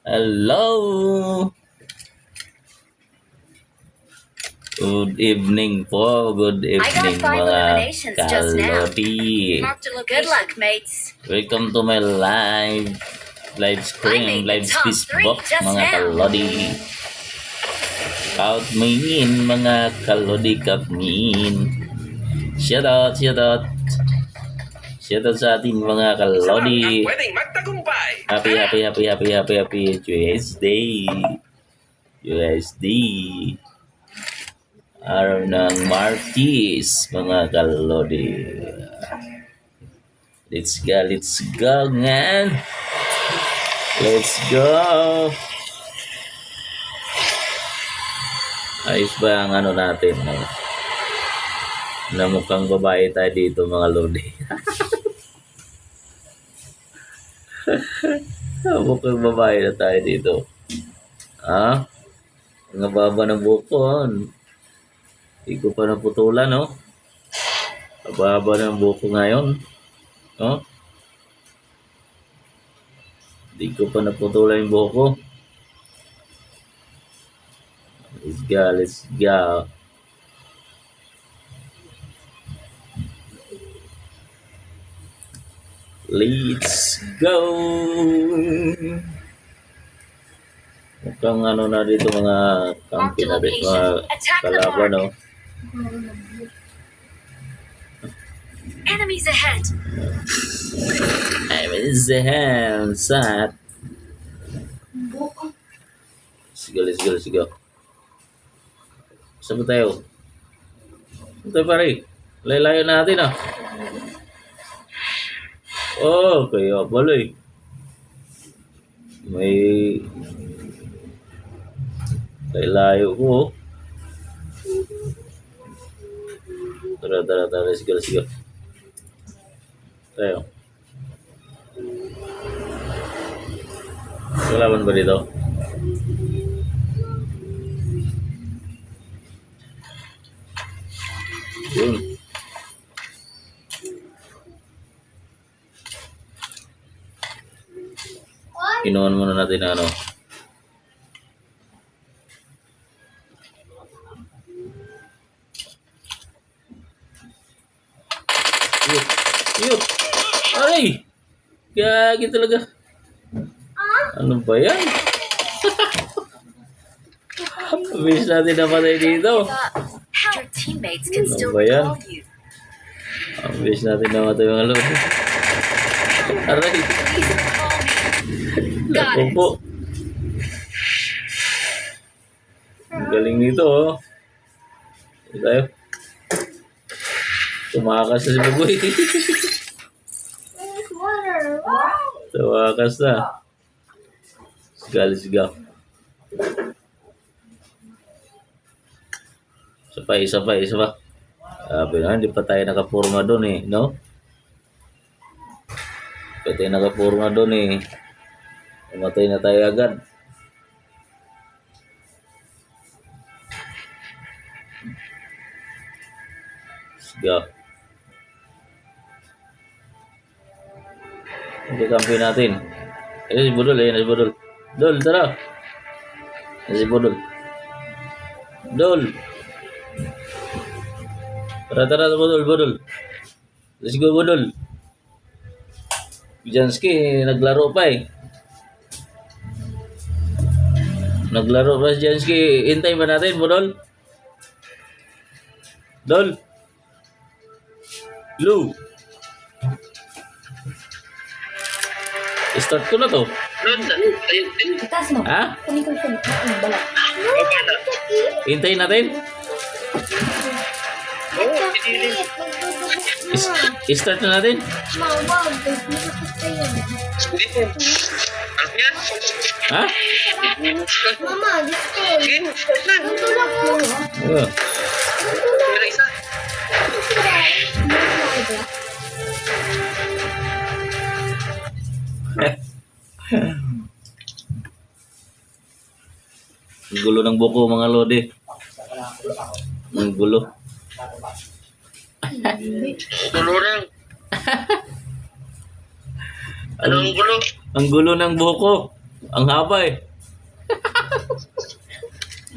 Hello! Good evening po. Good evening mga kalodi. Good luck, mates. Welcome to my live stream, live Facebook mga kalodi. Count me in mga kalodi kapmin. Shout out sa ating mga kalodi. Happy USD. Araw ng Martis, mga kalodi. Let's go, man. Let's go. Ayos ba ang ano natin? Na mukhang babae tayo dito, mga lodi. Mukhang babae na tayo dito. Ha? Ang baba ng buko. Hindi ko pa naputulan, no? Mababa ng buko ngayon. No? Hindi ko pa naputulan yung buko. Let's go. Let's go. Mukhang ano na dito mga kampi na dito, mga kalaban, no? Enemies ahead. Enemies ahead. Sat. Let's go. Saan ba tayo? Saan tayo pare? Layo natin, ah. Oh, kaya pala eh. May layo ko. Tara, let's go. Tayo. Kalaban ba dito? Yun. Inuwan muna natin ano. Yun. Aray! Gagi talaga. Ano ba yan? Bilis natin napatay dito. Your teammates can Ano still ba yan? recall you. Bilis natin napatay mga lodi. Aray! Please recall me. Got it. Opo. Ang galing nito, oh. Ito tayo. Tumakas na si Baboy. Tumakas na. Let's go. Isa pa. Sabi na, hindi pa tayo nakapurma doon eh, no? Hindi pa tayo nakapurma doon eh. Namatay na tayo agad. Let's go. Ito kampi natin. Ayun si Budol. Dol, tara. Ayun si Budol. Dol. Tara, Budol. Let's go, Budol. Jansky, naglaro pa eh. Naglaro pa si Jansky. Hintay ba natin, Budol? Dol. Lou. Start ko na to. Taas mo. Ha? Kunin ko siya. Bala. Hintayin natin. Start na natin. Ha? Mama, gusto. Gusto lang mo. Oh. Ang gulo ng buko mga lodi. Ang gulo. Tulurang. Ano ang gulo? Ang gulo ng buhok ko. Ang haba eh.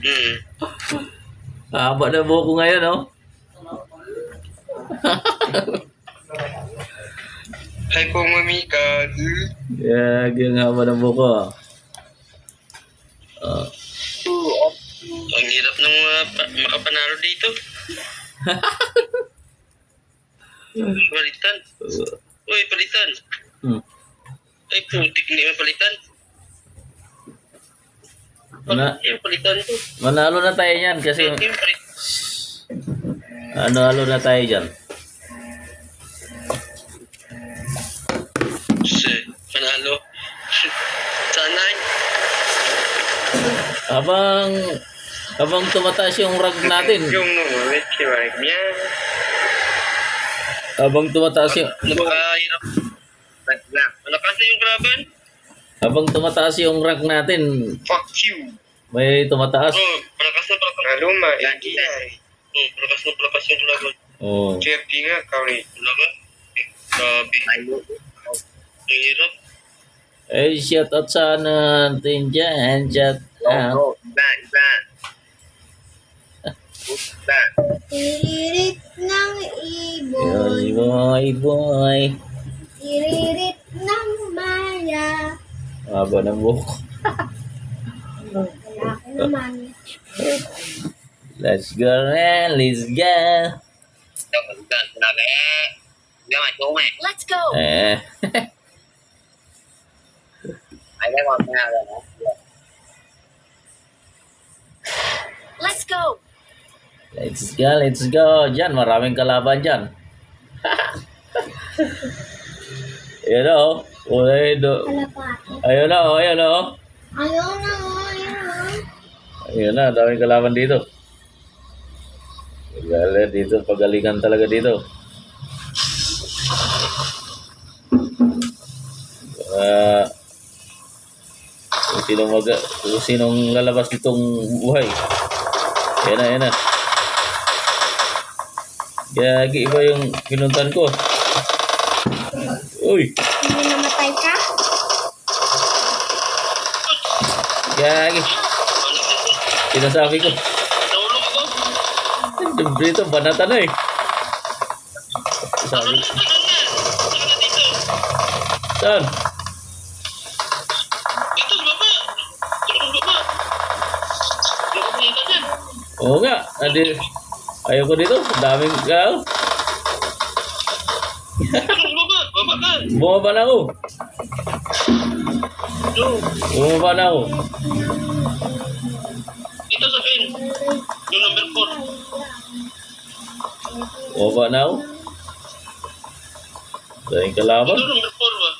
Hmm. Haba na buhok ko ngayon, oh. Hi po, Mami Kat. Yeah, ang haba ng buhok ko. Ah. Ang hirap ng makapanalo dito. Palitan. Uy, palitan. Hmm. Ay, putik hindi mapalitan. Mana- Yung palitan to. Manalo na tayo yan kasi Yung palitan. ano na tayo dyan. Panalo. Sana. Habang tumataas yung rag natin, Yung numit, si Mike niya. habang tumataas yung Napakahirap. Malakas na yung kalaban. habang tumataas yung rag natin, Fuck you. may tumataas. Oh, malakas na malakas. Aluma, lagi na. Malakas na malakas yung kalaban. Oh. Cherty nga, kawin. Kalaban. Grabe. Ang hirap. Eh, shout out sa natin dyan. Shout out. Tiririt ng ibon. Yoy, boy, boy. Tiririt ng maya. Haba ng buhok. Wala ko naman. Let's go, man. Let's go. Let's go. Eh. Let's go. Let's go, let's go. Diyan, maraming kalaban dyan. Ayan o. Uy, Kalapati. ayun na o, ayun o. Ayaw na, ayaw na. Ayun na, daming kalaban dito. Galing dito, pagalingan talaga dito. Kung sinong lalabas nitong buhay. Ayan na, ayan na. Gagi, iba yung pinuntan ko. Uy, Hindi namatay ka? gagi. Sinasabi ko. Naulog ako. Dito, banata na eh. Sabi, Saan na dito? saan? Dito sa baba. Dito sa baba. Dito sa dito dyan. Oo nga, ayaw ko dito. Daming kao. Dito sa baba. Baba ka. Bumaba na ako. No. Bumaba na ako. Dito sa akin. Yung number 4. Bumaba na ako. Daming kalaban. Ito number 4 ba?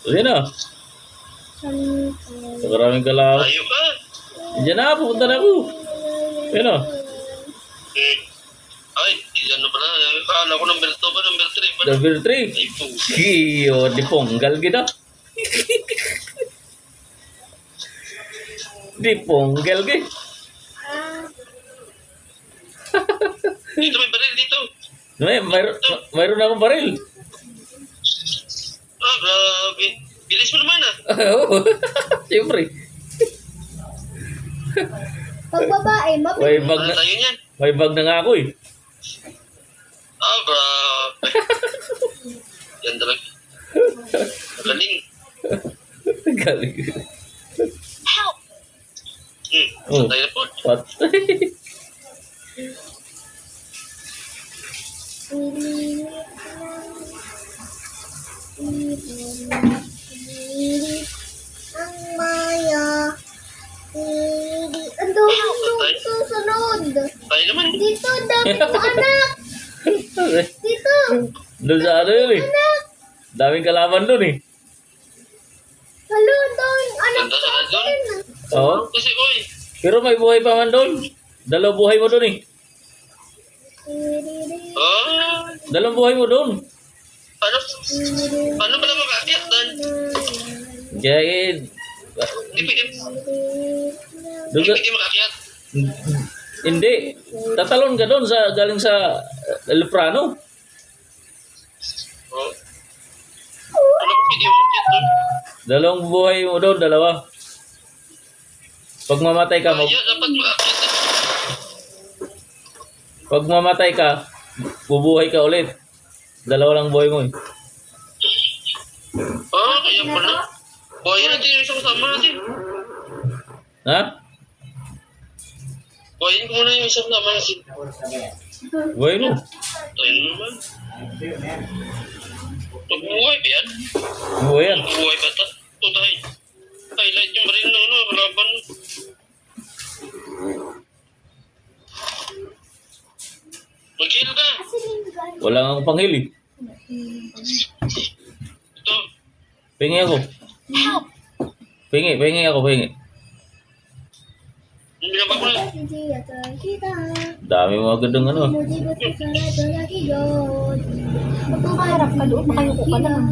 Sige na. Maraming kalaban. Ayaw ka. Diyan na, pupunta na ako. Ayan na. Ay, ano pala? Akala ko number 2 ba? Number 3 ba? Number 3. Ay, po. Kiyo, di ponggal gina. Di ponggal gi. Dito may baril dito. Mayroon akong baril. Ah, grabe. Bilis mo naman ah. Oo. Siyempre. Pag babae, May mabilis. bag Ano na, tayo niyan? may bag na nga ako eh. Ah, grabe. Yan talaga. Galing. Galing. Help. Oh. Tayo na po. What? Tiririt ang maya. Tiririt. Ang dami susunod. Tayo naman. Dito, dami ko anak. Dito. Doon sa ano yun eh. Daming kalaban doon eh. Halo, ang daming anak Ganda sa sa doon. akin. Oo. Kasi, oy. Pero may buhay pa man doon. Dalawang buhay mo doon eh. Tiririt. Ah, Dalawang buhay mo doon. paano pala makaakyat doon? Kaya eh, Hindi pwede. doon Hindi ka, pwede makaakyat. hindi. Tatalon ka doon sa galing sa Leprano. Oh. Pwede mo umakyat doon. Dalawang buhay mo doon, dalawa. Pag mamatay ka, Kaya dapat maakyat. pag mamatay ka, bubuhay ka ulit. Dalawa lang buhay mo eh. Kaya pala. Buhayin natin yung isang kasama natin. Ha? Buhayin ko muna yung isang kasama natin. Buhay mo. Tayo naman. Magbuhay ba yan? Buhay yan. Magbuhay ba ito? Ito dahil. Highlight yung baril ng kalaban. Mag-heal ka. Wala nga akong panghili. Ito. Pingi ako. Help! Pingi ako. Binaba ko na. Dami mga gandang ano. Magpaparap ka doon, makayuko ka lang.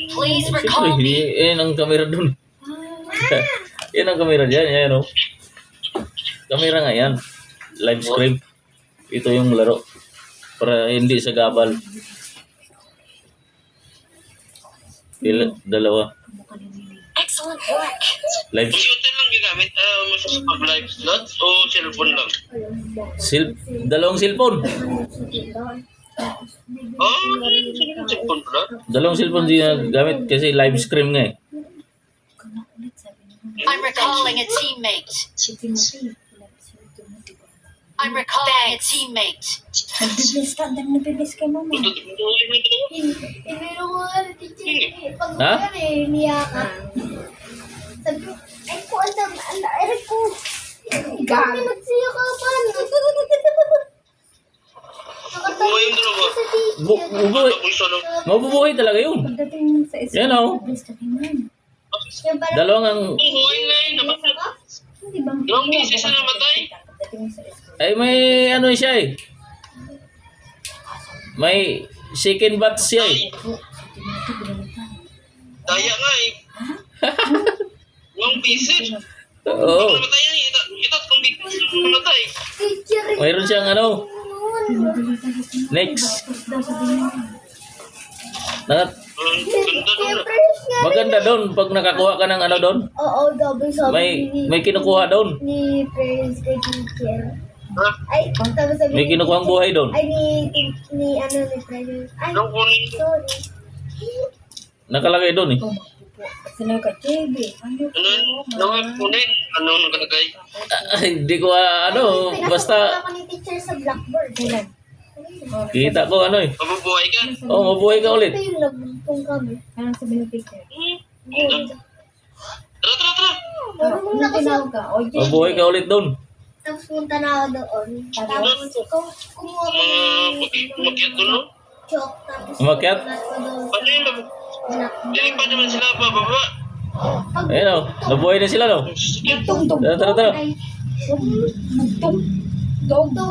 Please Siyempre, recall me. yan ang kamera dun. Yan ang kamera dyan. Yan o. Kamera nga yan. Live stream. Ito yung laro. Para hindi sa gabal. Dalawa. Excellent work. Live. Computer lang gigamit. Masasabag live slot o cellphone lang. Dalawang cellphone. Cellphone pala. Dalawang cellphone din na gamit kasi live stream nga eh. I'm recalling a teammate. I'm recalling a teammate. Nagbibilis ka, ang nagbibilis kay mama. Ito, buhay mo ito. Meron ko nga na teacher. Pag Ha? niyakap. Sabi ko, ay ko, ay ko. Kami nagsiyakapan. Buhay yung dalawa. Sa teacher. Bubuhay. Tapos isa lang. Mabubuhay talaga yun. Pagdating sa isa, Yan o. nagbibilis ka kay mama. Yung parang, Dalawang ang... Buhay na yun. Namatay. hindi ba? Dalawang beses na namatay. Pagdating sa isa. Ay may ano siya eh. May second batch siya eh. Daya nga eh. Dalawang beses. Oo. Namatay yan. Ito, kung beses na namatay. Teacher. Mayroon siyang ano. Next. Naka, Ganda doon. maganda doon pag nakakuha ka ng ano doon. Oo, double sabi May kinukuha doon. ni parents kay teacher. Ha? Ay, tapos sabi May kinukuha ang buhay doon. Ay, ni parents. Ay, Anong kunin? sorry. Nakalagay doon eh. Sino ka, JB? Ano Anong kunin? Anong nakalagay? Ay, hindi ko ano. Basta ako ni teacher sa blackboard. Kailan? kita ko ano eh. Mabubuhay ka? Oh, mabuhay ka ulit. Ito yung nagbutong kami. Anong sabi ng teacher? Good. Tara. Marunong na kasi ako. Mabuhay ka ulit doon. Tapos punta na ako doon. Tapos kumuha ko ng Umakyat doon, no? chalk. Tapos Umakyat? sulat ko doon. Paano yun? Lilipad naman sila bababa. Ayun o. Nabuhay na sila no. Tugtog. Tara. Ay, Dugtog.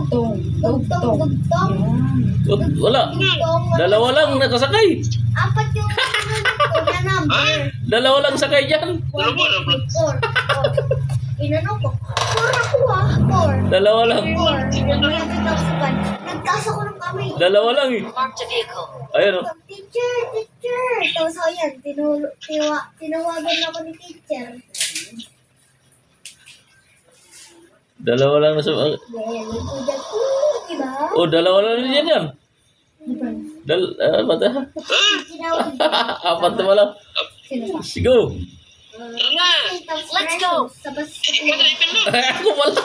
Wala. Dalawa lang nakasakay. Apat yung na number. Dalawa lang sakay dyan. Dalawa na pala. 4. Inano ko. 4 ako 4. Dalawa lang. 4. Malapit ako sa pan. Nagkasa ko ng kamay. Dalawa lang eh. Marked a vehicle. Ayun o. Teacher. Tapos ako yan. Tinawagan ako ni teacher. Dalawa lang nasa... Then, ikudan ko. Diba? Oh, dalawa lang yan. Apat na. Tinawag. Apat na pala. Go. Tara na. Let's go. Tapos, Ipin na. Ako pala.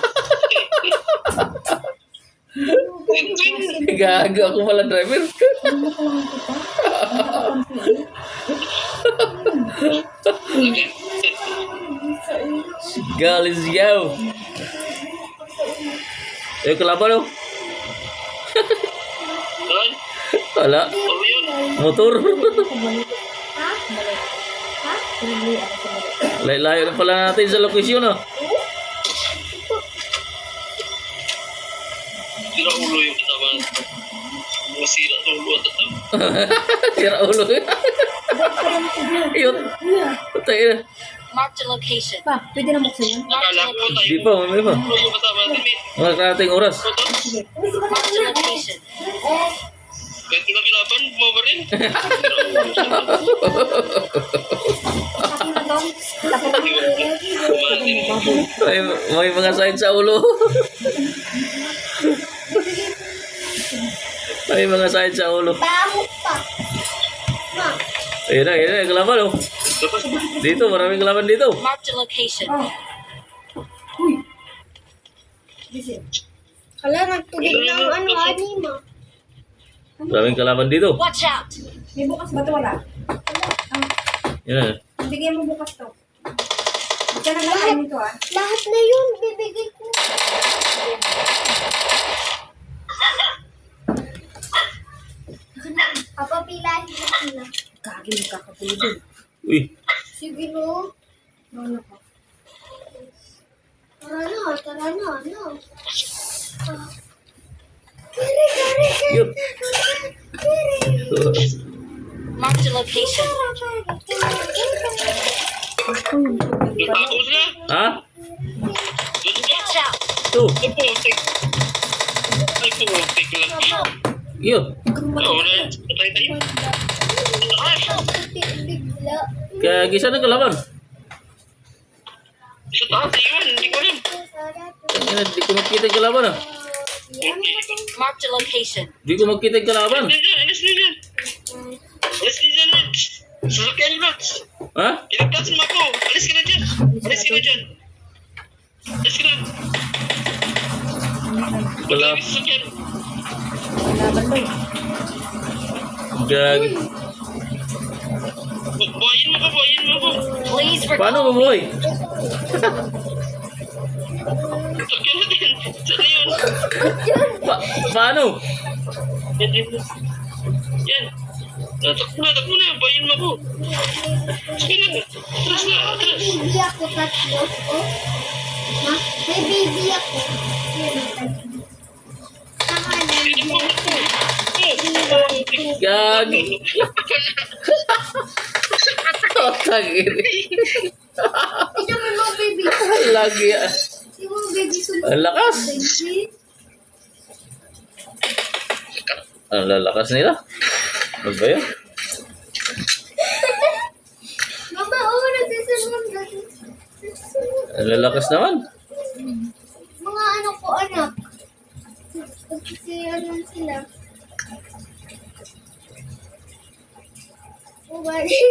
Gago ako pala driver. Go, let's go. Eh, kalaban o. Tara. Wala. Oh, yun. Motor. ha? Ha? Layo na pala natin sa lokasyon ah. Sira ulo yung katawan. Masira sa ulo at ito. Tira ulo. Yun. Tayo na. Marked a location. Pa, pwede na buksan yan? Akala ko tayo. Di pa, may pa. Ulo yung katawan natin eh. Wala ka nating oras. Marked a location. Kahit laban mo ba rin? May mga sakit sa ulo. May mga sakit sa ulo. Pamuk pa. Ma. Ayun na, kalaban oh. Dito, maraming kalaban dito. Marked a location. Kala nagtugig ng anima. Maraming kalaban dito. Watch out! May bukas ba ito? Wala. Yan. Bigyan mo bukas to. Hindi ka nagkakain nito ah. Lahat na yun, bibigay ko. Papapilahin ko sila. Kagin kakatulog. Uy, Sige no. Ano ka? Tara na, no. Kiri. yun. Marked a location. Tapos na. Ha? Watch out! Ito. Ay, pumuntik lang. Yun. Oo na. Patay tayo. Bigla. Kaya gisa ng kalaban. Sa taas yun. Hindi ko alam. Hindi ko makita yung kalaban ah. Marked a location. Hindi ko makita yung kalaban. Alis na dyan. Alis na dyan, Max. Sasakyan, Max. Ha? Iligtas mo ako. Alis ka na dyan. Alis ka na dyan. Alis ka na. Wala. Alis sasakyan. Laban ba eh? Gagi. Buhayin mo ko. Please Paano recall. mabuhay? Sasakyan na din. Saan yun? Paano? Yan. Takbo na. Buhayin mo ko. Sige na. Atras na. Atras. Baby ako tatlo. Oh. Ma, may baby ako. Tama na. Hindi mo ako. Gagi. Tagiri. Ito may mga baby. Lagi ah. Yung mga baby sunod. Ang lakas. Baby. Ang lalakas nila. Ano ba yun? Mama, nagsisunod. Ang lalakas naman. Mga ano ko, anak. Kasi ano sila. Bali.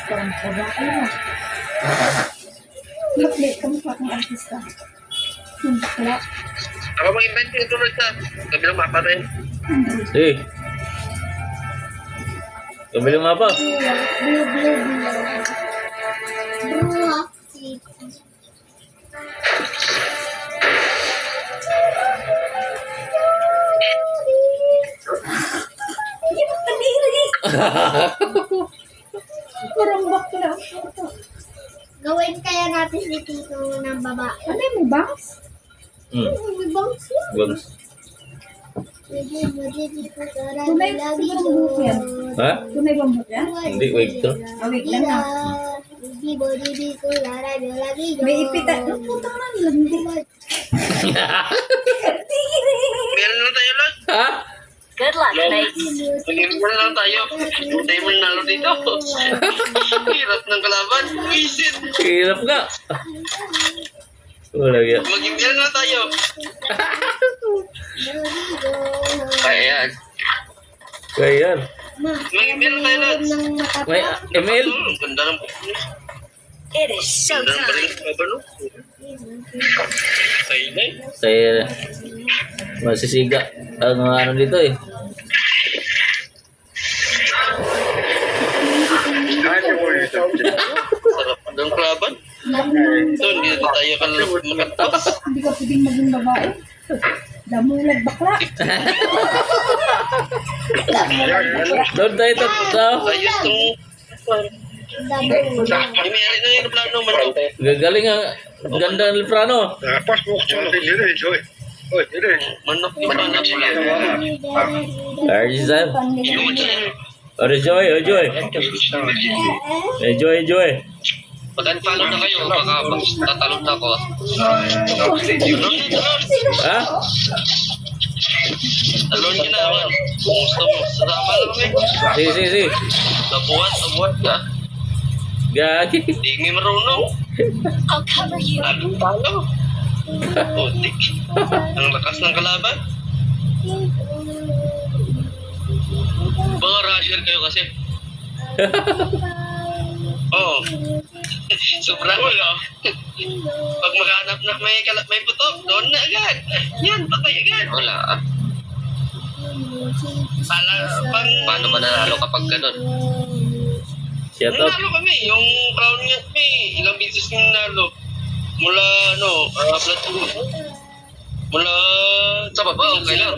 Parang babae mo. Look, kami pa akong artista. Wala. Ako mag-invite ko tulad sa kabilang mapa rin. Eh. Kabilang mapa. Parang bakla. Gawin kaya natin si Tito ng babae. Ano yung bangs? May bangs yan. Bangs. Tunay siguro buhok yan. Ha? Tunay bang buhok yan? Hindi, wait to. Awig lang na. May ipit at... Ang putang man, landi. Meron na tayo lang. Ha? Good luck, mates. Mag-invite na lang tayo. Hindi tayo manalo dito. Hirap ng kalaban. Wisit. Hirap nga. Wala yan. Mag-invite na tayo. Kaya yan. Kaya yan. Mag-invite na tayo lang. May email? Ang ganda ng buhok niya. It is Ganda ng showtime. balik. Ano? Tayo na eh. Saya masisiga ang mga ano dito eh. Sarap ng kalaban. So, hindi na tayo makatas. Hindi ka pwedeng maging babae. Damulag bakla. Doon tayo tapos. Ayos tong... May may-ari na yung plano man daw. Gagaling ang ganda ng Liprano. Manok yung panak sila. Arjisan. Enjoy. Enjoy. Pag-unfollow na kayo, baka tatalon na ako. Ha? Talon nyo naman. Kung gusto mo, sarama lang kami. Sige. Tabuhan ka. Gagi. Hindi kami marunong. I'll cover you. Talon tayo. Putik. Ang lakas ng kalaban. Mga rusher kayo kasi. Oo. Sobrang wala. Pag maghanap na may putok, doon na agad. Yan, patay agad. Wala. Paano mananalo kapag ganun? Shout out. Nanalo kami. Yung crown niya kami. Ilang beses nang nanalo. Mula, platoon. Mula sa baba, okay lang.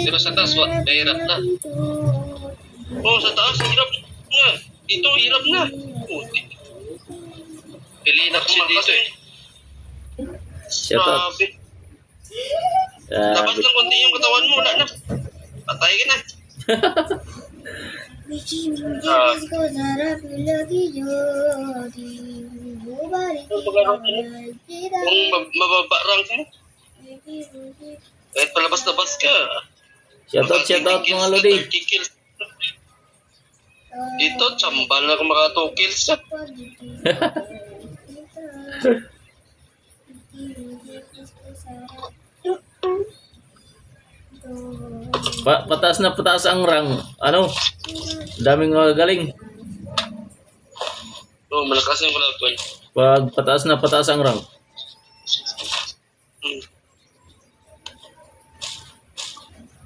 Pero sa taas, mahirap na. Oo, sa taas, hirap na. Dito, hirap na. Putik. Piliin ako kasi dito eh. Shout out. Grabe. Labas ng konti yung katawan mo, wala na. Patay ka na. Kung mababa rank mo, kahit palabas-labas ka. Shout out mga lodi. 30 kills. Dito, tsambal na kung maka 2 kills. Pataas ang rang. Ano? Daming magaling. Oo, malakas yung kalaban. Pag pataas ang rang.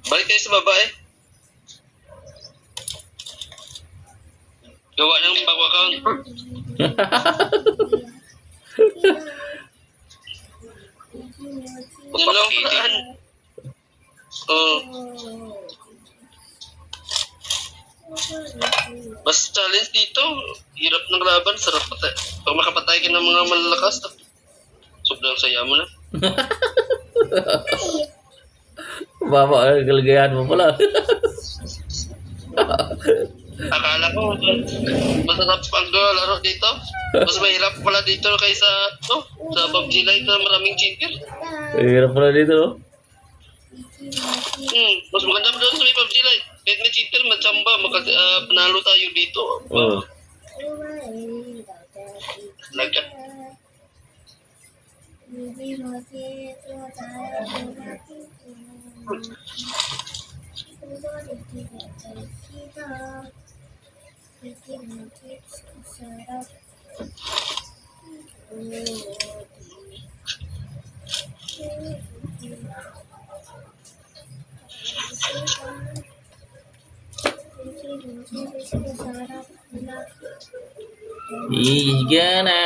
Balik tayo sa baba eh. Gawa ng bago account. Yan lang ang paraan. Oo. Mas challenge dito. Hirap ng laban. Sarap patay. Pag makapatay ka ng mga malalakas, sobrang saya mo na. Baba, kalagayan mo pala. Akala ko, masarap pag laro dito. Mas mahirap pala dito kaysa sa PUBG Lite na maraming cheater. Hirap pala dito. Mas maganda pa doon sa may PUBG Lite. Kahit may cheater, matsamba, panalo tayo dito. Oh. Laga. He's gonna.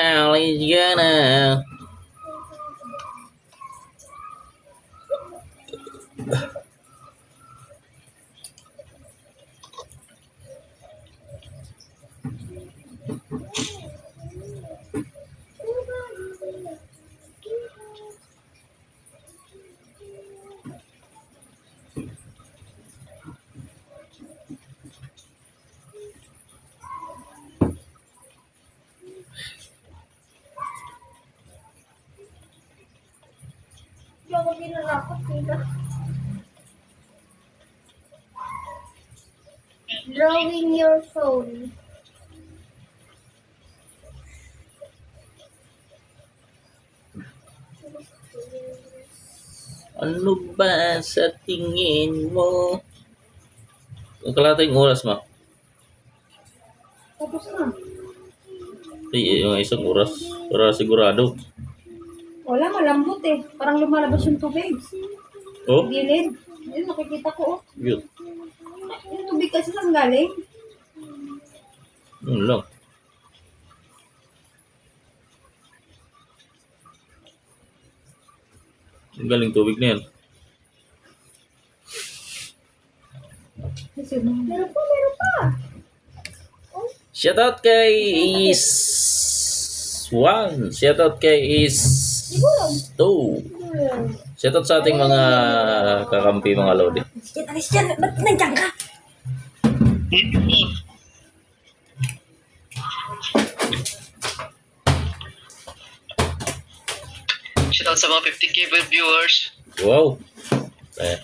Ako pinanakot nila. Drawing your phone. Ano ba sa tingin mo? Ang kalating oras mo. Tapos na. Ay, yung isang oras. Para sigurado. Wala, malambot eh. Parang lumalabas yung tubig. Oh? Gilid. Yun, nakikita ko oh. Yun. Yung tubig kasi saan galing? Yun lang. Ang galing tubig na yan. Meron pa. Shoutout kay Is1. Shoutout kay Is2. Shoutout sa ating mga kakampi, mga lodi. Alis dyan, ba't nandiyan ka? Shout out sa mga 50k viewers. Wow. Eh,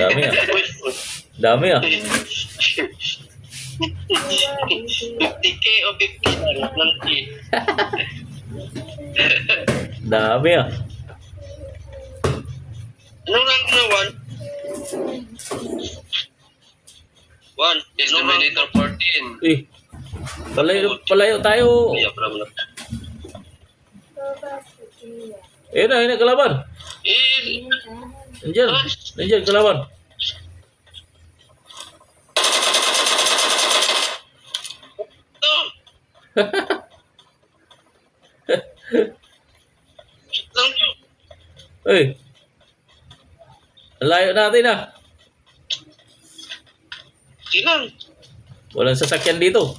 dami ah. Dami ah. 50k o 50 lang eh. Dami ah. Anong rank na 1? Is Dominator 14. Eh, palayo tayo. Kaya pala mo na. Ayun na kalaban. Eh, Nandiyan kalaban. ito. Lang yun. Eh. Ang layo natin ah. Silang. Walang sasakyan dito.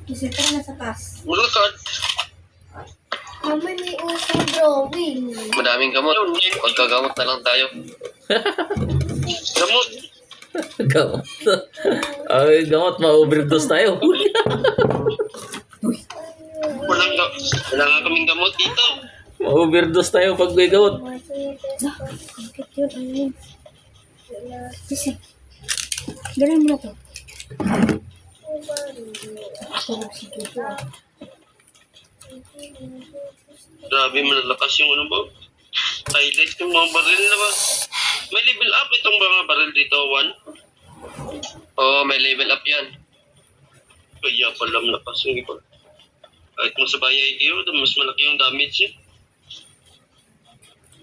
Kasi ito na sa taas. Mula ka. Kami may usong drawing. Madaming gamot. Pagkagamot na lang tayo. Gamot. Gamot. Ay, gamot. Ma-overdose tayo. Wala nga kaming gamot dito. Ma-overdose tayo pag may gamot. Bakit yun? Ano yun? Kasi, galing mo na to. Tulog si Kiko. Grabe, malalakas yung ano ba? Highlight yung mga baril na ba? May level up itong mga baril dito, 1? Oo, may level up yan. Kaya pala malakas yung iba. Kahit masabay kayo, mas malaki yung damage yun.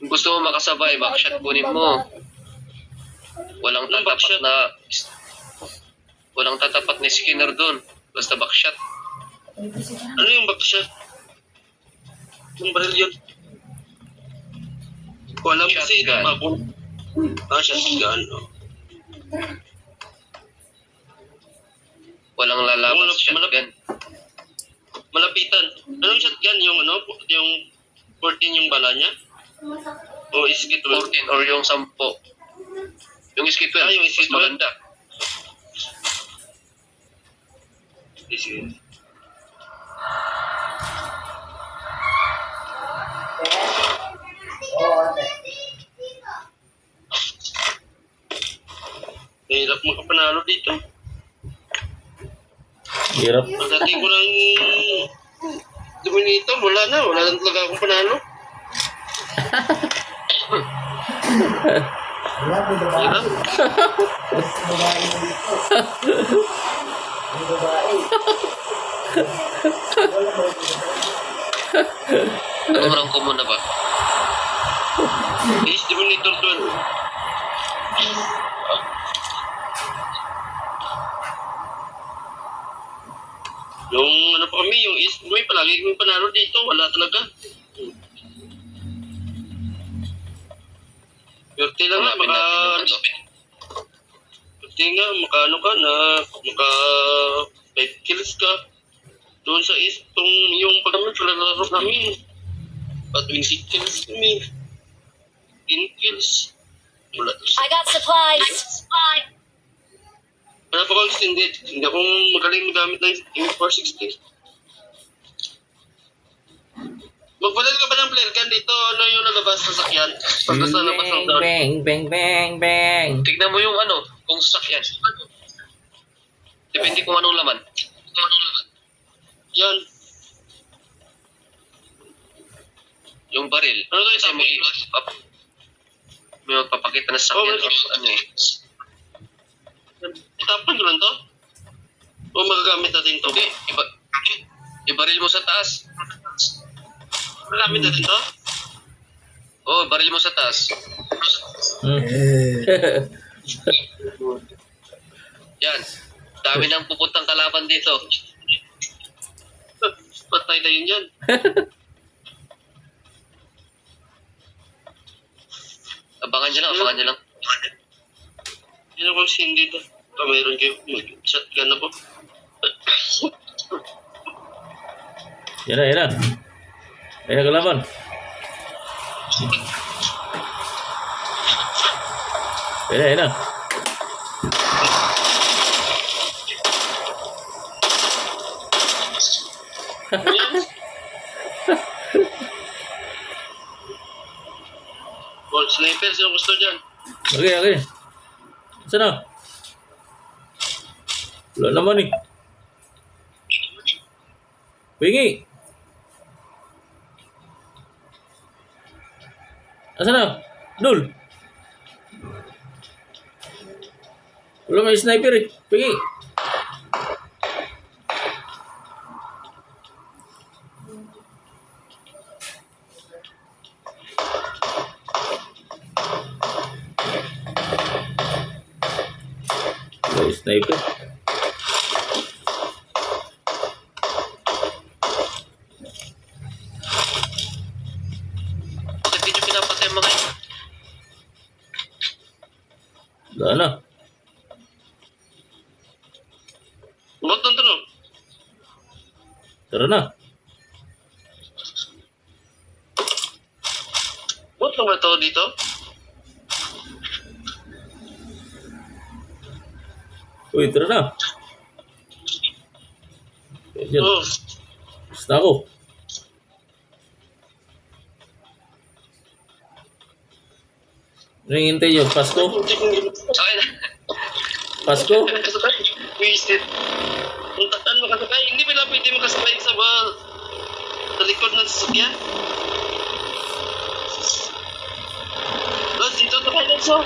Kung gusto mo makasabay, backshot kunin mo. Walang tatapat na skinner doon. Basta backshot. Ano yung backshot? Yung baril yun. Ko alam kasi shotgun. Shotgun. Oh. Walang lalaban sa shotgun. Malapitan. Anong shotgun? Yung ano? Yung 14 yung bala niya? O iskit 14 or yung 10? Yung iskit 12. Yung iskit maganda. Iskit. Hirap makapanalo dito. Hirap. Pagdating ko ng Dominator, wala na talaga akong panalo. Hirap. Anong rank ko muna ba? Is Dominator 12. Yung ano pa kami, yung East Boy, palagi kami panalo dito, wala talaga. Pwerte lang nga, maka 5 kills ka. Doon sa East, yung pagkaman, palalaro kami. At 20 kills kami. 10 kills. Wala. I got supplies. Wala pa akong extended. Hindi akong magaling magamit ng M460. Magbalil ka ba ng player gun dito? Ano yung nalabas sa sakyan? Pag nasa labas ng down. Bang. Tignan mo yung ano, kung sasakyan. Depende kung anong laman. Yan. Yung baril. Ano to yung may magpapakita na sasakyan or ano eh. Itapon ko lang to? O magagamit natin to? Hindi, ibaril mo sa taas. Magamit natin to? Oo, baril mo sa taas. Yan. Dami nang pupuntang kalaban dito. Patay na yun yan. Abangan nyo lang. Hindi na kong sin dito. Mayroon kayo. Shotgun ako. Yan na. Ayun na kalaban. Ayun na. Sniper, sino gusto dyan? Okay, okay. Saan na? Wala naman eh. Pingi. Asan na? Dul. Wala may sniper eh. Pingi. Wala may sniper. Bakit hindi nyo pinapatay ang mga yun? Wala na. Ba't nandun? Tara na. Ba't naman ito dito? Uy, tara na. Yan. Oo. Basta ako. Ano yung hintay nyo? Pasko? Sakay na. Pasko? Kasakay. Wasted. Puntaan makasakay. Hindi pala pwede makasakay sa likod ng sasakyan. Lods, dito sakay na sa.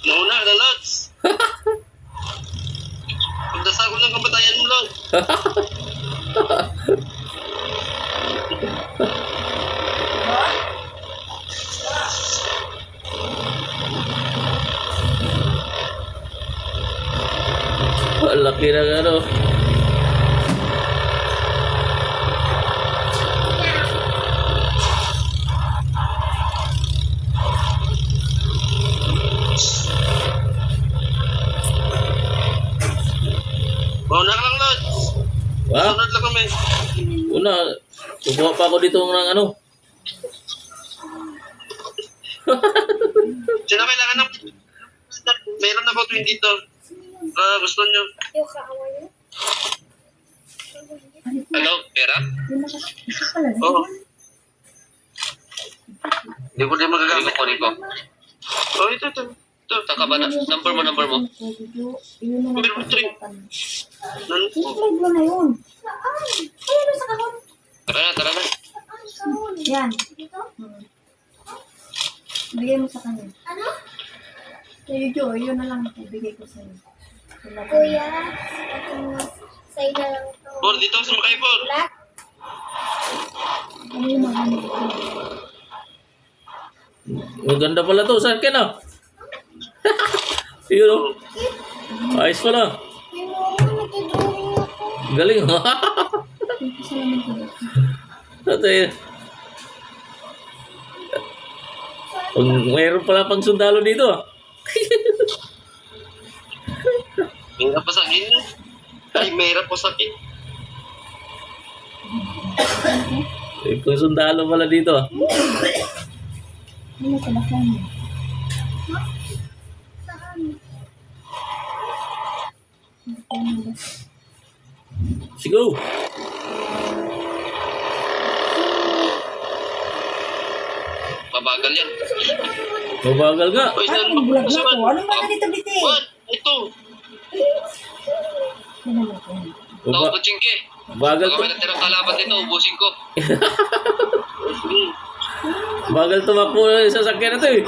Nauna na, Lods. Pagdasagol ng kapatayan mo, Lods. Laki ng ano. Mauna ka lang, Lods. Ha? Sunod lang kami. Una, kukuha pa ako dito ng ano. Sino kailangan ng... Meron na ba 20 dito? Gusto nyo? Yung kaawa niya. Hello, pera? Nakakala. Oo. Hindi ko din magagamit ko rin ko. Oh, ito. Taka ba na? Number mo. Yun na Number lang. 3. I-play mo na yun. Saan? Ay, ano sa kahon? Tara na. Saan kahon? Yan. Dito? Bigay mo sa kanya. Ano? Yo, yun na lang. Bigay ko sa'yo. Kuya, sa'yo na lang ito. Bor, dito sumakay, Bor. Black? Ano yung magamit ko? Maganda pala to. Saan ka na? Yun o. Ayos pala. May mga nagdodrawing ako. Galing. Salamat ko. Ito eh. Mayroon pala pang sundalo dito ah. Mahirap pa sa akin. Ay, mahirap pa sa akin. May pang sundalo pala dito ah. Ano sa bakan mo? Saan? Sigo. Mabagal yan. Mabagal nga. Uy, Ano yung bulag na ko? Anong ba dito, Biti? What? Ito. Ano mo ko? Tawag ko chingke. Bagal Baka to. may natirang kalaban dito, ubusin ko. Bagal tumakbo yung sasakyan na to eh.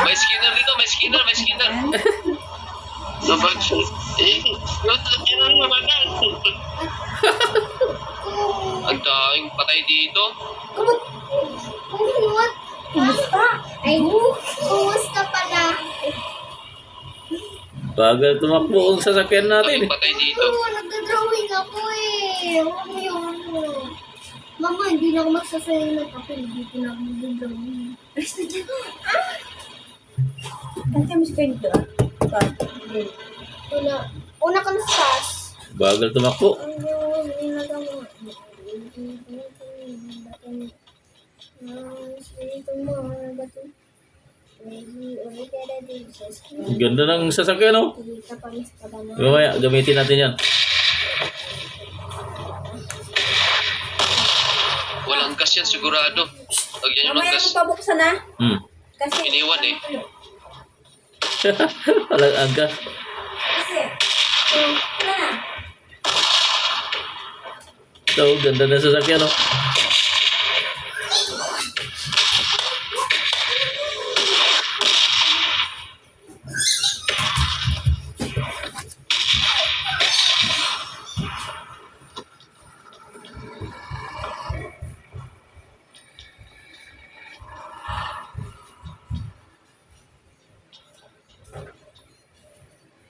May skinner dito, may skinner. Nabag. Yan ang nabagal. Ang daming patay dito. Kumot. Kumusta? Ay, kumusta pala? Bagal tumakbo ang sasakyan natin Daming eh. patay dito. Oo, nagdodrawing ako eh. Huwag mo yung ano. Mama, hindi na ako magsasayang ng papel. Hindi ko na ako nagdodrawing. Basta dyan. Kanti mo si kayo dito ah. Una ka na sa taas. Bagal tumakbo. Ang yung ginagawa. Maybe only kaya din sa school. Ang ganda ng sasakyan, no? Hindi ka pa mas padala. Mamaya, gamitin natin yan. Walang gas yan sigurado. Lagyan nyo ng Mamaya gas. ko pabuksan na. Hmm. Kasi, Iniwan eh. Walang agad. kasi, wala na. Ito, ganda ng sasakyan, no?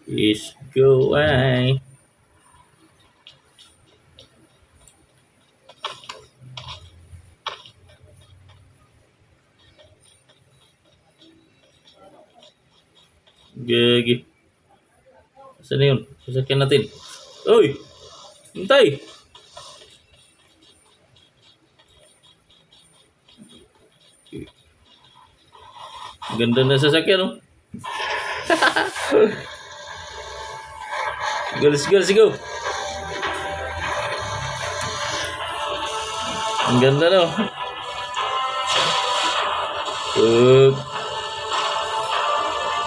Is go away. Gagi. Saan na yun? Sasakyan natin. Uy! Hintay! Ang ganda na sasakyan, no? Go, let's go, let's go. Ang ganda, no?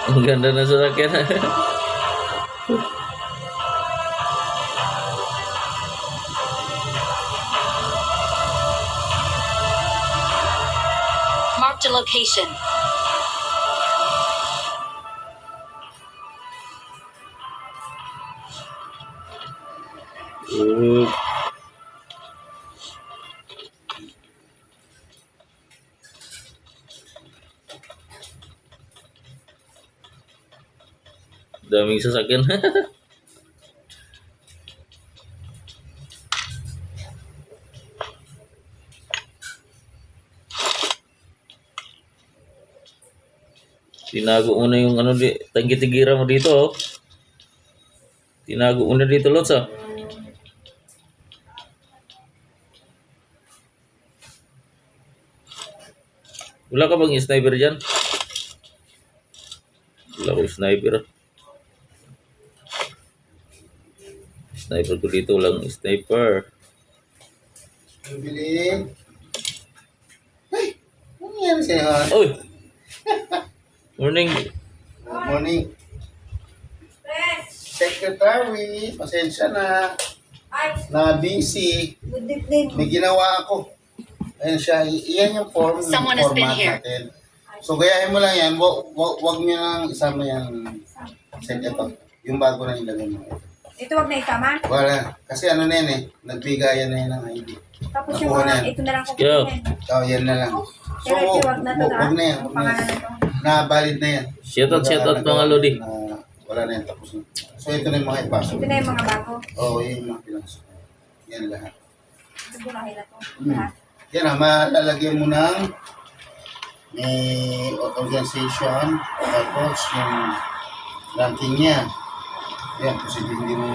Ang ganda na sasakyan. Marked a location. Daming sasakyan. Tinago mo na yung ano di, tanggi-tigira mo dito, oh. Tinago mo na dito, Lots, ah. Wala ka bang sniper dyan? Wala ko sniper. Sniper ko dito, walang sniper. Bili. Ay, ano nangyari sa'yo? Oy! Morning. Good morning. Secretary, pasensya na. Ay, Na busy. good evening. May ginawa ako. Ayan siya. Iyan yung form. Yung Someone has been format here. natin. So, gayahin mo lang yan. Wag nyo nang isama yan. Send ito. Yung bago na ilagay mo. Ito wag na itama. Wala. Kasi ano na yan eh. Nagbigayan na yan ng ID. Tapos yung Nakuha na mga, yan. ito na lang ko Yeah. kukunin. Oh, yan na lang. So, Pero ito wag na ito wag na yan. Ang pangalan na ito. Na-valid na yan. Shoutout mga Lodi. Wala na yan. Tapos na. So, ito na yung mga ipasok. Ito na yung mga bago. Oo, yun yung mga pinasok. Yan lahat. Sigurahin na to. Hmm. Yan na, malalagyan mo ng organization, tapos yung ranking niya. Yan, kasi hindi mo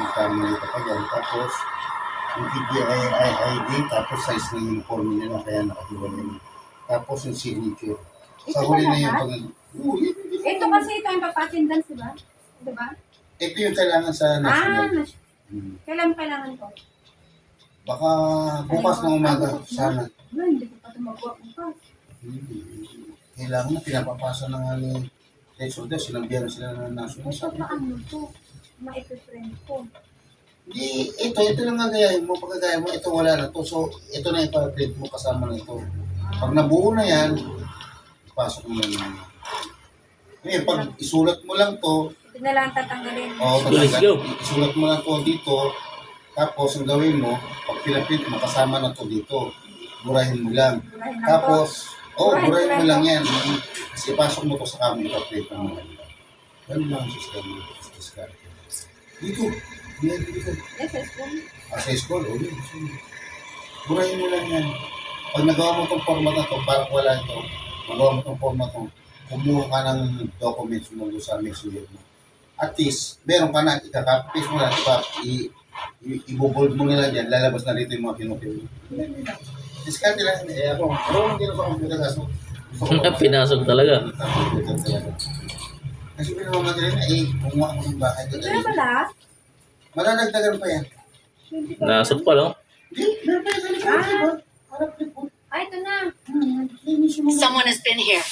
magkamali ka pa yan. Tapos, yung PDI-ID, tapos size ng uniform nila, kaya nakahiwalay yun. Tapos yung signature. Sa Ito huli ba na yung lahat? pag... Oo, yan. Ito kasi ito yung papatindans, di ba? Di ba? Ito yung kailangan sa national. Hmm. Kailangan ko. Baka bukas ng umaga, sana. Wala, hindi ko pa ito magawa bukas. Kailangan na pinapapasa na nga ni Tesolda, sinabihan sila ng national. Ito pa ano to? Maipiprint ko. Hindi, ito lang gagayahin mo. Pagkagaya mo, ito wala na to. So, ito na ipa-print mo kasama na ito. Pag nabuo na yan, ipasok mo na yan. Ngayon, pag isulat mo lang to, Ito na lang tatanggalin. Let's go. isulat mo lang to dito, tapos ang gawin mo, pag pinaprint mo, kasama na to dito. Burahin mo lang. Burahin lang Tapos, Burahin burahin mo mo lang lang yan. Kasi ipasok mo to sa camera, ipa-print mo lang. Ganun lang ang system mo. Dito. Dito. Yes, yes, yes. Sa school, o yun. Burahin mo lang yan. Pag nagawa mo itong format na ito, parang wala ito, magawa mo itong format na ito, kumuha ka ng documents mo doon sa messenger mo. At least, meron ka na, ikakapis mo na, i-bold mo nila dyan, lalabas na rito yung mga pinupil. Discard nila, ako, marunong din ako sa computer, kaso Gusto ko ba- Pinasok talaga. Computer talaga. Kasi pinamamad rin na kumuha ko ng bahay. Ito na pala? Malalagdagan pa yan. Nasok pa, no? Hindi, meron pa yung sa likod, di ba? Harap likod. Ay, ito na. Linis mo. Someone has been here.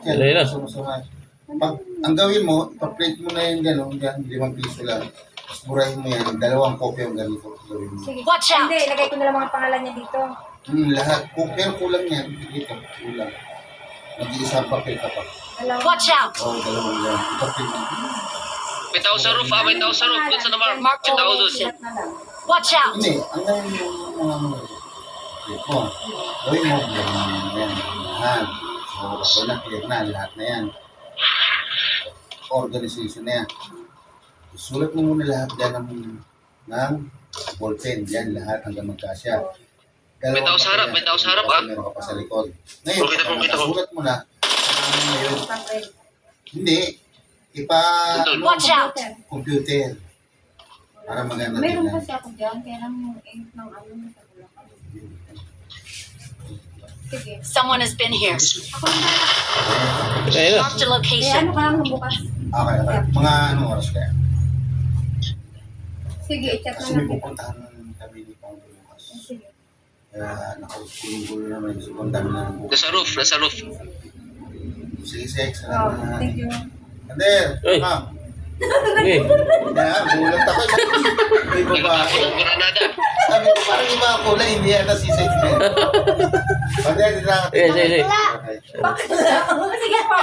Yan, Ayun na. sumasama. Pag ang gawin mo, ipa-print mo na yung gano'n, yan, 5 piso lang. Tapos burahin mo yan, 2 kopya yung ganito. Gawin mo. Sige. Watch out! Hindi, ilagay ko na lang mga pangalan niya dito. Lahat. Pero kulang yan. Dito, kulang. Nag-iisang papel ka pa. Dalawa. Watch out! Oo, 2 yan. Ipa-print mo. May tao sa roof, may tao sa roof. Doon sa naman. Mark May tao doon. location. Lahat na lang. Watch out! Hindi, ang gawin mo mga mo. Print mo. Gawin mo, yan. Lahat. So, na, clear na, lahat na yan. Organization na yan. Sulat mo muna lahat dyan ng ballpen. Yan, lahat hanggang magkasya. May tao sa harap, may tao sa harap, ah. Meron ka pa sa likod. Ngayon, Okay na po, kita ko. sulat mo na. Ngayon, Papel. hindi. Watch out! Computer. Para maganda Meron tingnan. kasi ako dyan, kaya lang yung ink ng ano nasa Bulacan. Sige. Someone has been here. Ako na. Ayun na. Marked a Eh, location. ano ka lang bukas? Okay, okay. Mga anong oras kaya? Sige, i-chat Kasi na may lang kita. pupuntahan kami ni Pao bukas. Sige. Kaya nakauskulong-gulo naman. So, ang dami na ng bukas. Nasa roof, nasa roof. Sige, sex. Oh, thank you. Ander, Uy. ma'am. Okay. Kaya, gulat ako. May Ako babae. ng granada. Sabi ko, parang iba ang kulay, hindi yata si sex na yun. Ander, dito lang. Sige, sige, sige. Okay. Sige po.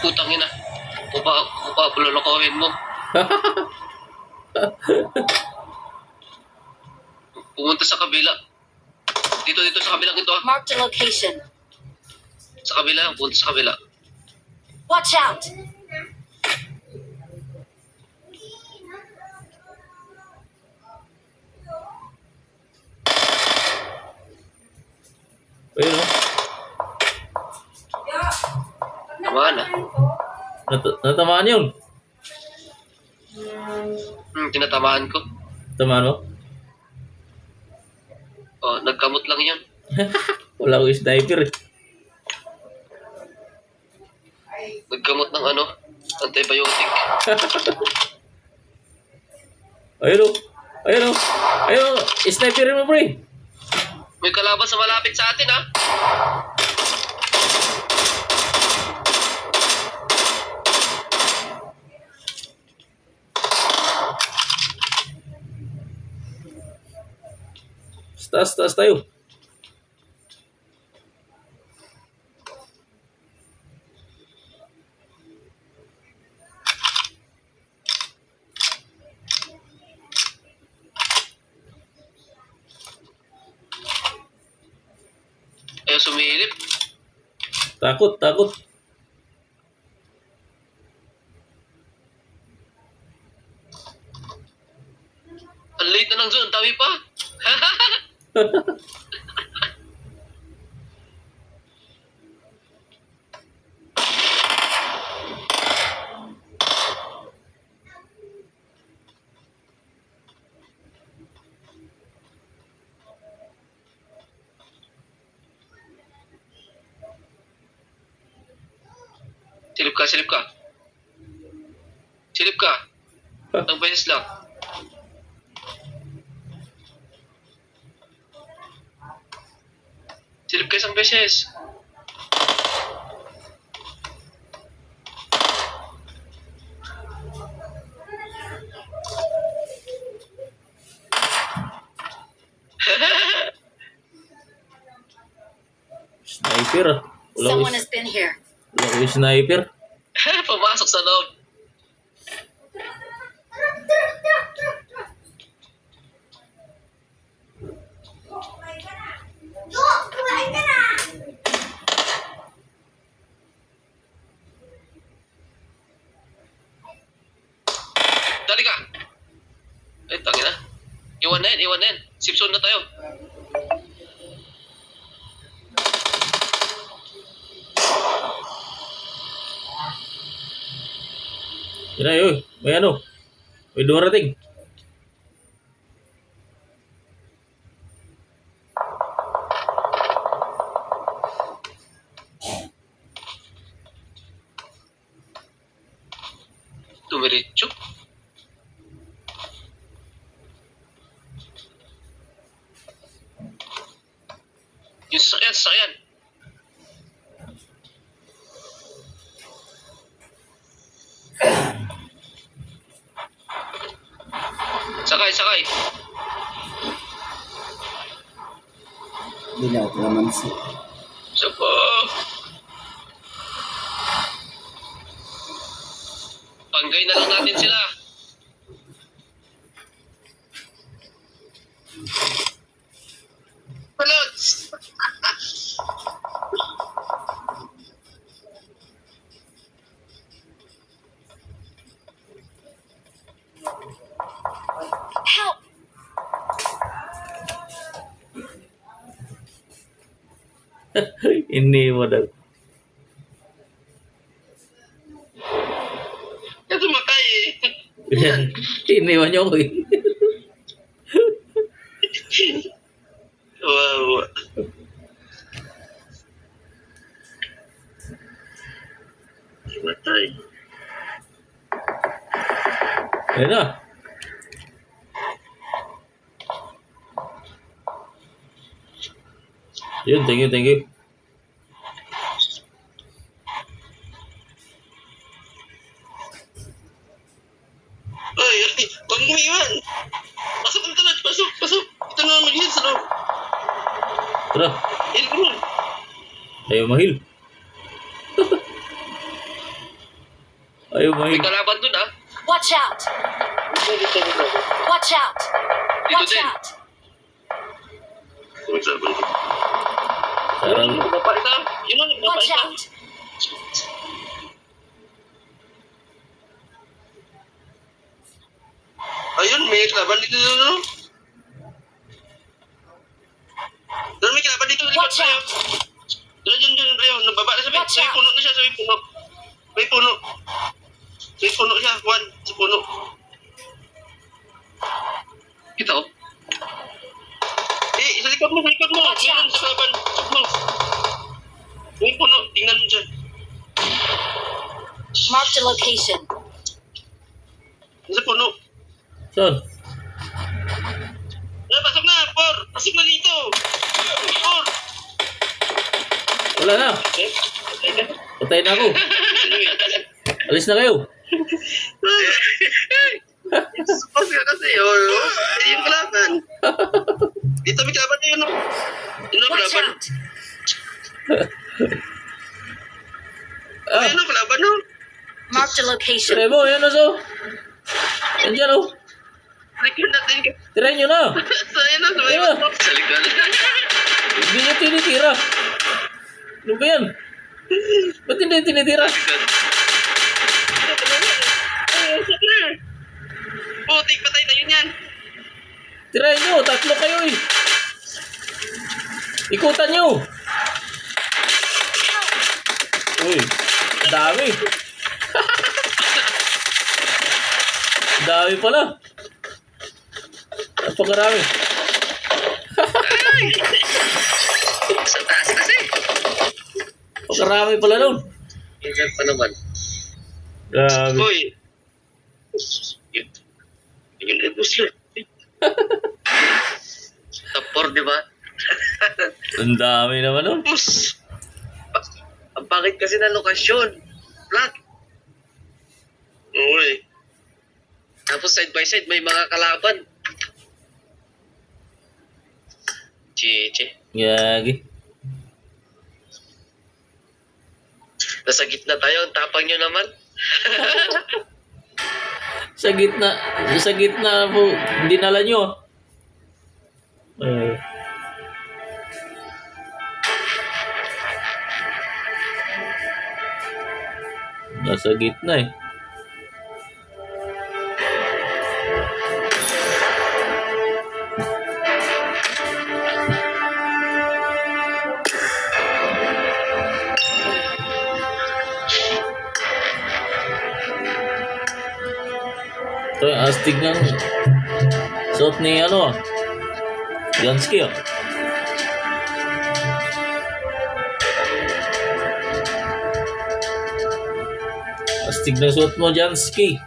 Putang ina. Pulolokohin mo. Pumunta sa kabila. Dito sa kabilang ito, ah. Marked a location. Sa kabila, pumunta sa kabila. Watch out! Ayun, no? Tama na. Natamaan yun. Tinatamaan ko. Tamaan mo? Oh, nagkamot lang yan. Wala ko sniper eh. Nagkamot ng ano, antibiotic. Ayun, no? Ayun, no? Ayun, no? Sniper mo, pre. May kalaban sa malapit sa atin, ha? Taas tayo. Ayaw sumilip. Takot. Ang late na ng zone, tawi pa. Silip ka. Silip ka. Ang beses lang. Silip ka isang beses. sniper ah. Someone has been here. Wala ko yung sniper. Pumasok sa loob. Jo, kumain ka na! Dali ka. Ay, tagi na. Iwan na yan. Sipson na tayo. Yun na yun. May ano. May dumarating. Dumiretso. Yung sasakyan. Sakay. Dilaw naman si. Isa pa. Panggay na lang natin sila. Palots! Help! Ini mo daw. Yan tumakay Iniwan niyo ko eh. Wow. Matay. Ayun na. Yun, thank you. Ay, huwag mo iwan. Pasok. Ito na mag-heal sa loob. Tara, Heal ko na. ayaw mahil. Ayaw May mahil. kalaban dun ah. Watch out! Watch out! Dito Watch din. out! Magsabi. Sarang, Babae ka. Yun ang babae Watch ka. out! Ayun, may kalaban dito. No? Doon may kalaban dito. Likod Watch tayo. out! Doon, Rio. Nababa na sabi. Watch May out. puno na siya. May puno. May puno siya. Juan, sa puno. Kita oh. Sa likod mo. Watch Meron out. sa kalaban. Sakot mo. May puno. Tingnan mo dyan. Marked a location. Sa puno. son. Pasok na. Pasok na dito. Por. Wala na. Okay. Patay na ako. Alis na kayo. Suppose ka kasi, yung kalaban. Dito may kalaban na yun, no? Yun ang Watch kalaban. out! Yun ang kalaban, no? Marked a location. Try mo, yan na so. Nandiyan oh. Likod natin. Try nyo na. Sa yun, no? Sa may Ayun. batok. Sa likod. Hindi nyo tinitira. Ano ba yan? Ba't hindi tinitira? Putik, patay na yun yan. Try nyo, tatlo kayo eh. Ikutan nyo. Uy, dami. Dami pala. Napakarami. Sa taas kasi. Napakarami pala nun. Yan pa naman. Grabe. Uy. Yun ay buslo. Tapor, di ba? Ang dami naman nun. Bus. Ang pangit kasi na lokasyon. Flat. Oo eh. Tapos side by side may mga kalaban. Chiche. Yagi. Nasa gitna tayo, ang tapang nyo naman. Sa gitna po, dinala nyo. Nasa gitna eh. Ito yung astig ng suot ni ano, Jansky oh. Astig ng suot mo, Jansky.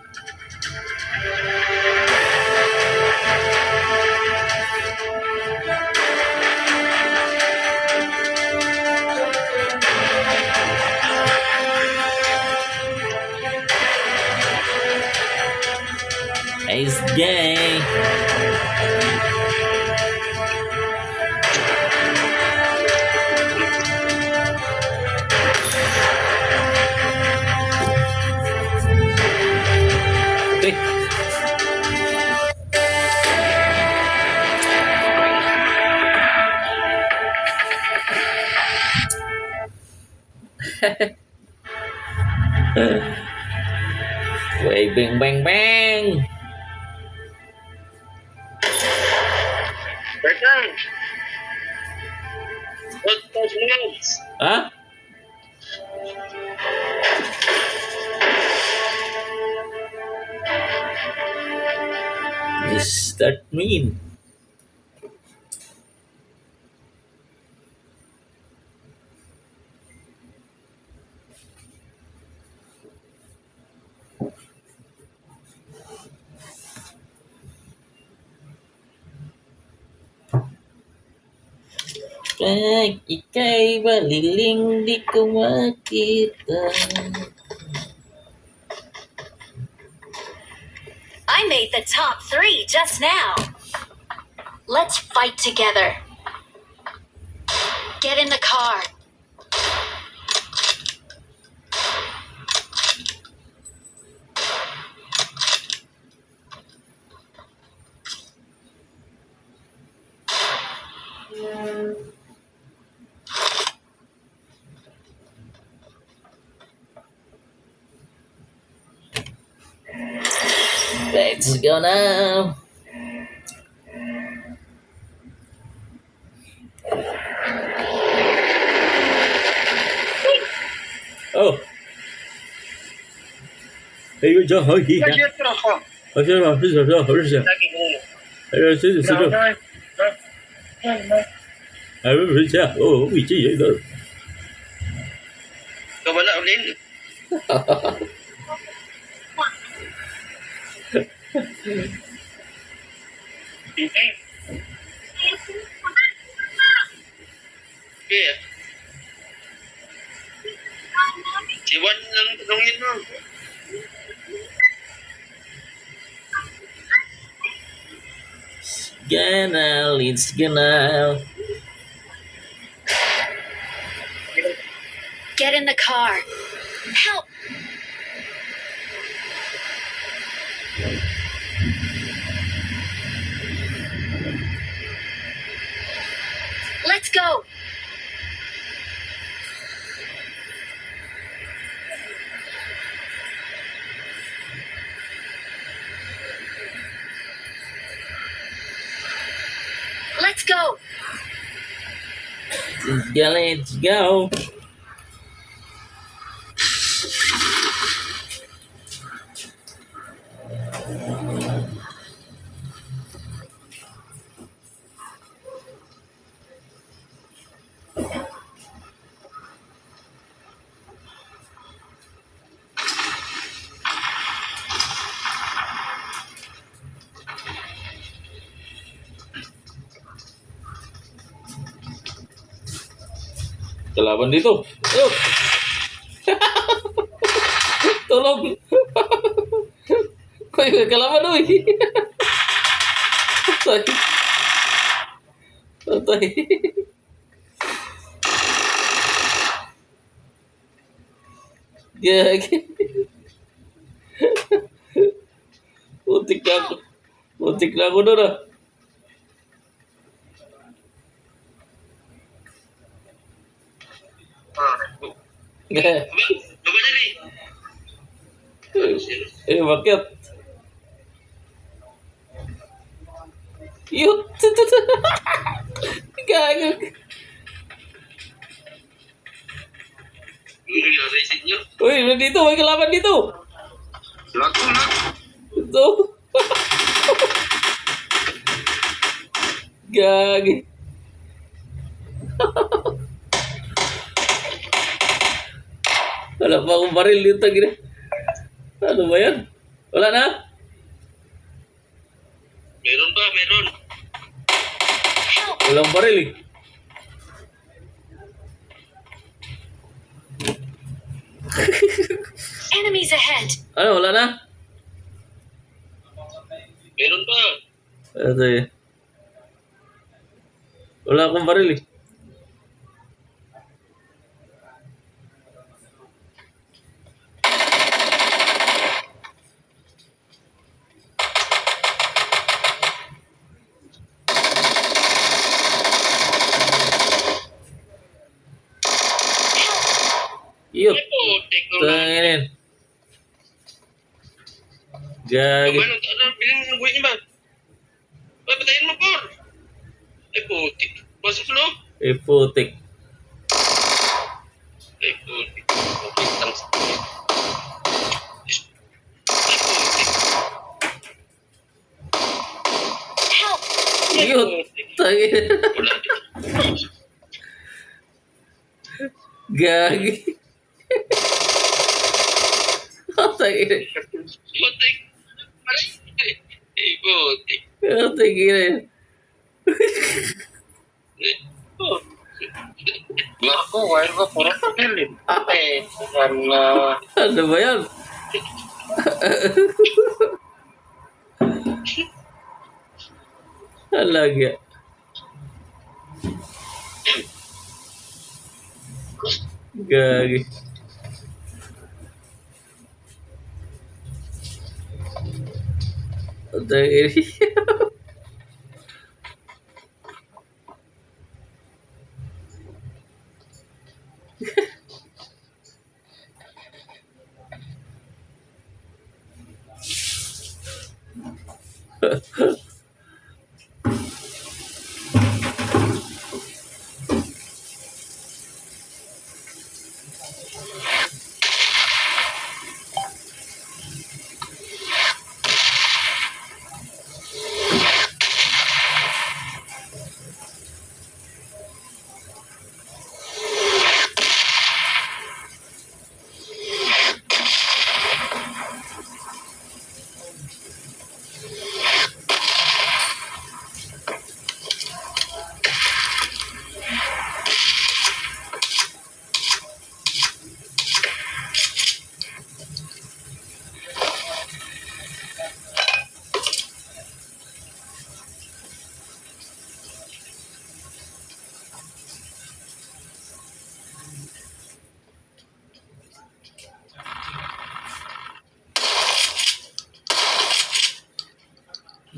Ice gay. Okay. Wait, bang bang bang. Bertang! Touch hands! Huh? Does that mean? Pag ika'y baliling di ko makita. I made the top 3 just now. Let's fight together. Get in the car. Let's go now. Oh. Hey, you just hold here. Bakit tropa? I said, I'm just Lagi mo. I remember that. Oh, we see you. Kawala ulit. Okay. Si Juan lang tanongin mo. Ganal, it's ganal. Get in the car. Help! Let's go! Let's go! Let's go. Kalaban dito. Ayun. Tolong. Kau yung kalaban doy. Patay. Patay. Gagi. Putik na ako. Putik na ako doon ah. Baba dali. Bakit? Yut! Gago. Ano nangyari sa inyo? Uy, nandito. May kalaban dito. Lato na. Ito. Gagi. Wala pa akong baril dito. Gina. Ano ba yan? Wala na? Meron ba? Meron. Walang baril eh. Enemies ahead. Ano, wala na? Meron ba? Ito eh. Wala akong baril eh. Yut. Oh, take no lang. Tanginin. Gagi. Ano? Piling ng buhay niya ba? Ay, patayin mo, Por. Ay, putik. Pasok sa loob. Putik. Ay, putik. Okay, thanks. Ay, putik. Help! Ay, Yut. putik. Tanginin. Wala din. Gagi. Tanginin. Putik. Aray. Ay, putik. Tanginin. Oh. Naku, wala ka puro pagilin. Eh, karena Ano ba yan? Alaga. Gagi. Tanginin.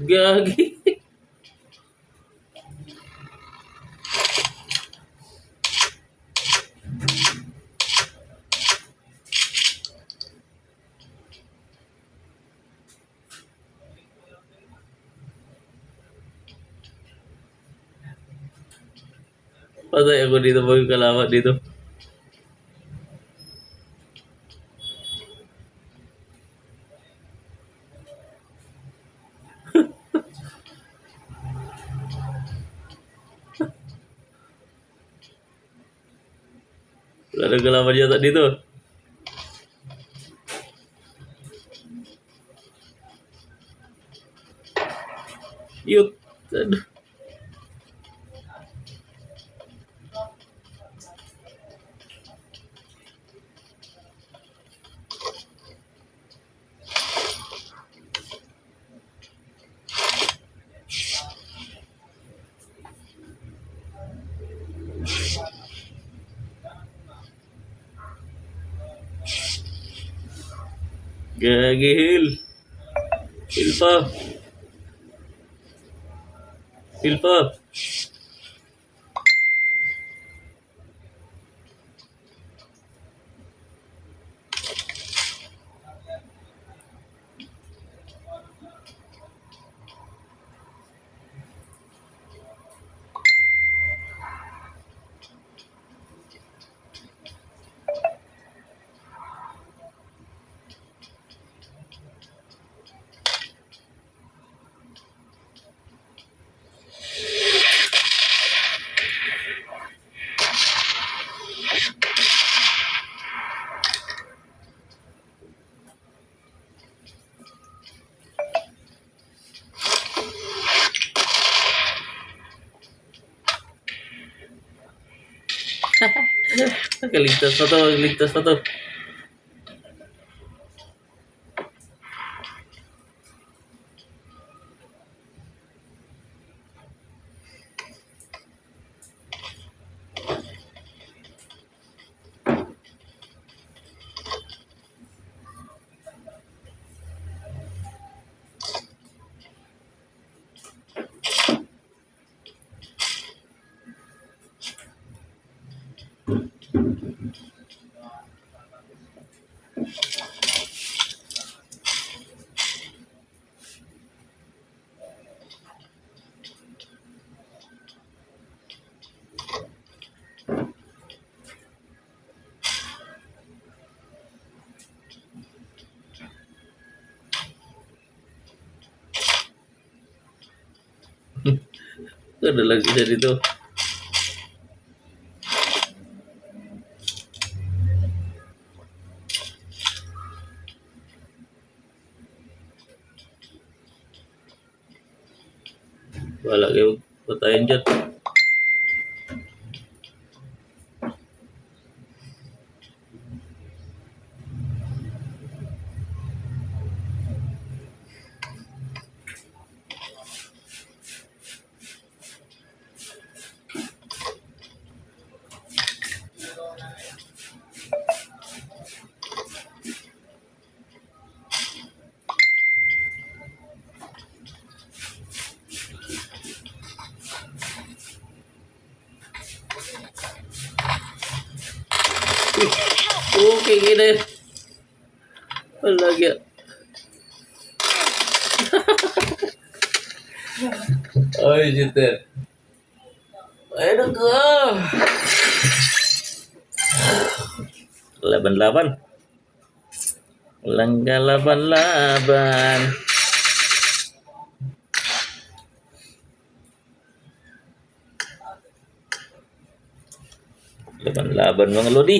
Gagi. Patay ako dito pag yung kalamat dito. Wala nang kalaman yata dito. Yut. Aduh. Gagi, Hil. Hil pa. Hil pa. Ligtas pa to, ligtas pa to. Ada lagi dari itu. Wala kayo patayin dyan. Okay, gini. Wala kaya. Ay, jitter. Ayo ka. Laban-laban. Walang kalaban-laban. Laban-laban mga lodi.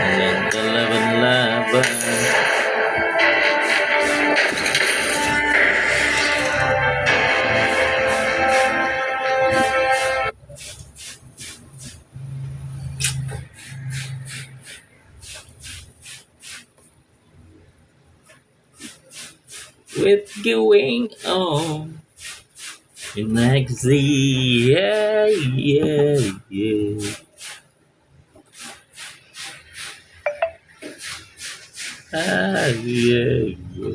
Walang kalaban-laban. With going on next yeah, yeah, yeah. Ah, yeah, yeah.